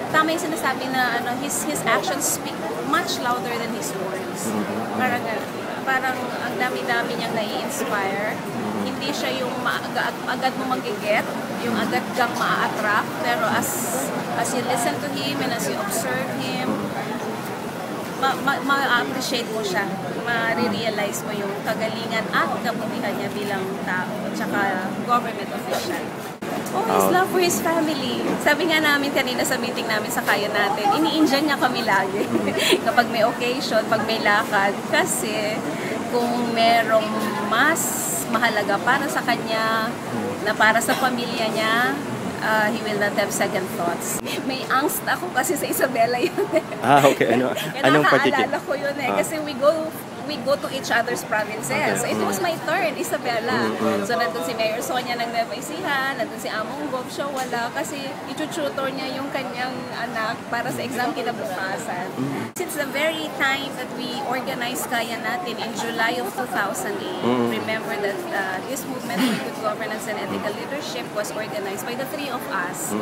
tama yung sinasabi na his actions speak much louder than his words. Parang ang dami-dami niyang nai-inspire. Hindi siya yung agad mo mag-get, yung agad kang ma-attract, pero as you listen to him and as you observe him, ma-appreciate mo siya, ma-realize mo yung kagalingan at kabutihan niya bilang tao at saka government official. Oh, his love for his family. Sabi nga namin kanina sa meeting namin sa kaya natin, ini-enjoy niya kami lagi. Kapag may occasion, pag may lakad. Kasi kung merong mas mahalaga para sa kanya, na para sa pamilya niya, he will not have second thoughts. May angst ako kasi sa Isabela yun. Okay. Anong particular? Nakaalala ko yun kasi we go to each other's provinces. Okay. So it was my turn, Isabela. So nandun si Mayor Sonia ng Nueva Ecija, nandun si Among Bob siya wala kasi itututor niya yung kanyang anak para sa exam kinabukasan. Since the very time that we organized Kaya Natin in July of 2008, remember that this movement for good governance and ethical leadership was organized by the three of us.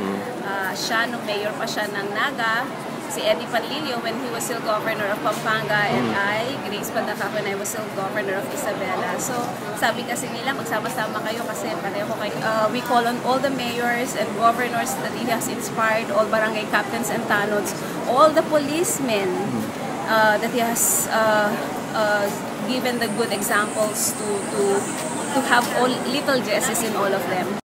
Siya, nung mayor pa siya ng Naga, si Eddie Panlilio when he was still governor of Pampanga, and I, Grace Pandaca, when I was still governor of Isabela. So, sabi kasi nila, magsama-sama kayo kasi pareho kayo. We call on all the mayors and governors that he has inspired, all barangay captains and tanods, all the policemen that he has given the good examples to have all little Jesses in all of them.